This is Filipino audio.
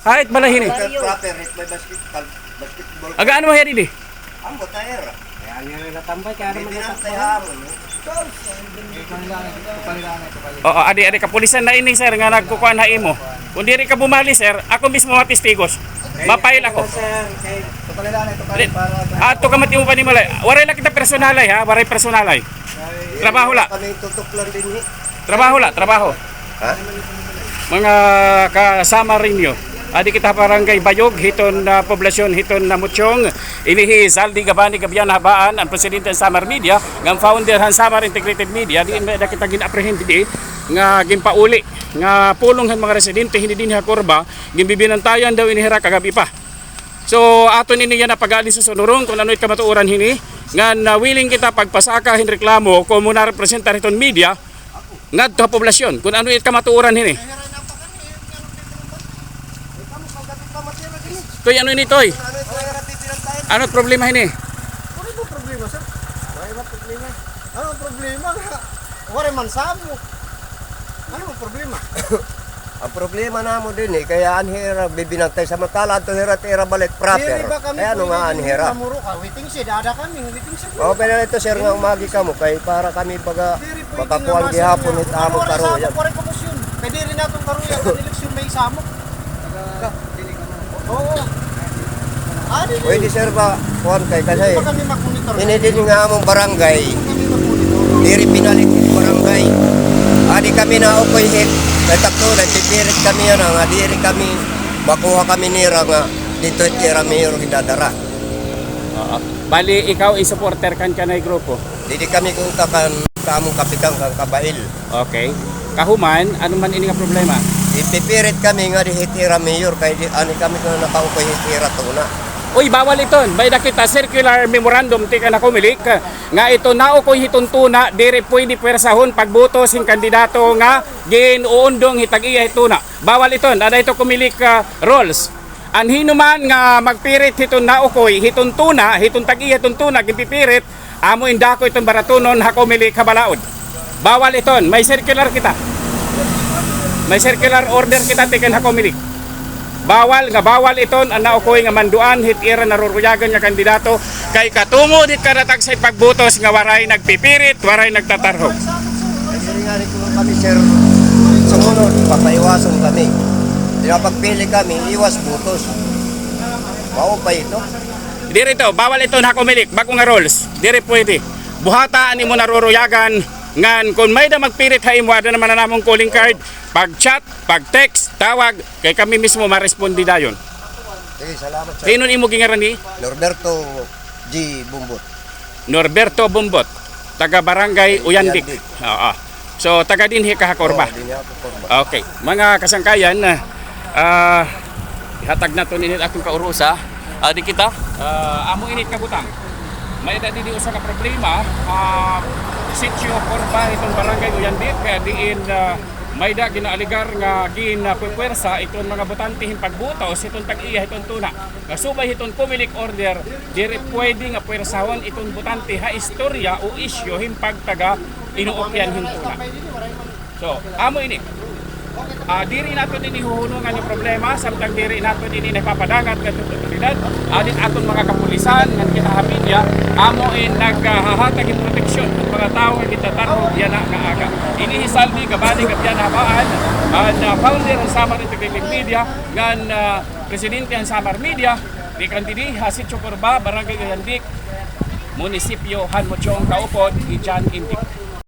Hait balahin eh. Proper, hit by basketball. Aga ano maheri di? Ang botayera. Kaya nga natambay, kaya naman Binantay hamon. Oo, adi kapulisan na ini sir nga nagkukuan ha imo. Kung diri ka bumali sir, ako mismo mga testigos. Mapail ako. Ato ka mati mo pa ni malay. Waray lang kita personalay ha, waray personalay. Trabaho la. Kami tutok lang din ni. Trabaho la, trabaho. Ha? Mga kasama rin nyo. Adi kita barangay Bayog, hiton na poblasyon, hiton na Mutsyong. Inihi Saldi Gabani Gabian Habaan, ang presidente ng Samar Media, ng founder ng Samar Integrated Media, di na kita gina-apprehend di nga gimpauli nga pulong ng mga residente hindi din hakorba, gimbibinantayan daw inihira kagabi pa. So aton ini yan na pag-alin sa sunurong kung ano'y kamatuuran hini nga na willing kita pagpasaka hin reklamo kung muna representar hiton media ngadto poblasyon kung ano'y kamatuuran hini. Toy ano ini toy? Ano problema ini? Ano ba problema, sir? Wala problema. Ano ang problema? Wala man sabo. Ano ang problema? Ang problema na mo din eh, kaya anhira bibinantay samantala ato hira tira balit proper. Kaya ano nga anhira. Waiting shed, ada kami, waiting shed. O pero ito sir nga umagi ka mo kay para kami baga makakuang gihapon hit amo karuya. Pare komisyon. Pwede rin natong karuya sa eleksyon may samok. Oo. Pwede sir ba kuan kay kasi Hindi pa kami mag-monitor. ini din nga among barangay. Kami mag-monitor. Diri pinalit yung barangay. Adi kami na upoy hit. Kay takto na tipirit kami yan nga diri kami makuha kami nira nga dito tira mayor hidadara. Oo. Bali ikaw ay supporter kan kanay grupo. Didi kami kung takan kamong kapitan kang kabail. Okay. Kahuman, ano man ini nga problema? Ipipirit kami nga di hitira mayor kay di ani kami kung nakaupoy hitira to na. Uy, bawal iton. Bay nakita circular memorandum ti kana kumilik nga ito nao ko hituntuna dire pwede pwersahon pagboto sing kandidato nga ginuundong hitag-iya hituna. Bawal iton. Ada ito kumilik rules. Anhino man nga magpirit hiton nao ko hituntuna, hitun tag-iya hituntuna gipipirit amo indako itong baratunon ha kumilik kabalaod. Bawal iton. May circular kita. May circular order kita ti kan ha kumilik. Bawal iton ang naukoy nga manduan hitira naruruyagan nga kandidato kay katumo dit karatag sa pagbutos nga waray nagpipirit, waray nagtatarhog. Diri nga rin kung kami sir sumunod papaiwasan kami. Pagpili kami iwas butos. Mao pa ito. Diri to, bawal iton ha kumilik bago nga rules. Diri pwede. Buhataan imo naruruyagan ngan kung may da magpirit ha imo ada naman na namong calling card, pag chat, pag text, tawag kay kami mismo ma-respondi dayon. Sige, salamat sir. Dinon imo gingaran ni Norberto G. Bumbot. Norberto Bumbot, taga Barangay Uyandik. Uyandik. Oo. So taga dinhi ka Hakorba. Di niya ako korba. Okay, mga kasangkayan, ihatag na to ninit akong kaurusa. Di kita, amo init kabutang. May dadi di usa ka problema, sitio Korba itong Barangay Uyandik kaya diin may da ginaaligar nga ginapwersa itong mga botante hin pagbutos itong tag-iya itong tuna. Kasubay itong pumilik order diri pwede nga pwersahon itong botante ha istorya o isyu hin pagtaga inuokyan hin tuna. So, amo ini. Diri nato din ihuhunungan yung problema samtang diri nato din napapadangat kadto otoridad adin aton mga kapulisan nga kinahapidya amo naghahatag ng proteksyon ng mga tawo nga gitatarhog yana nga aga. Ini Saldi Gabani Gabian Habaan ang founder ng Samar Integrated Media ngan presidente ng Samar Media di kandidi Sitio Korba Barangay Uyandik Munisipyo Han Mutsyong Kaupod Ijan Indik.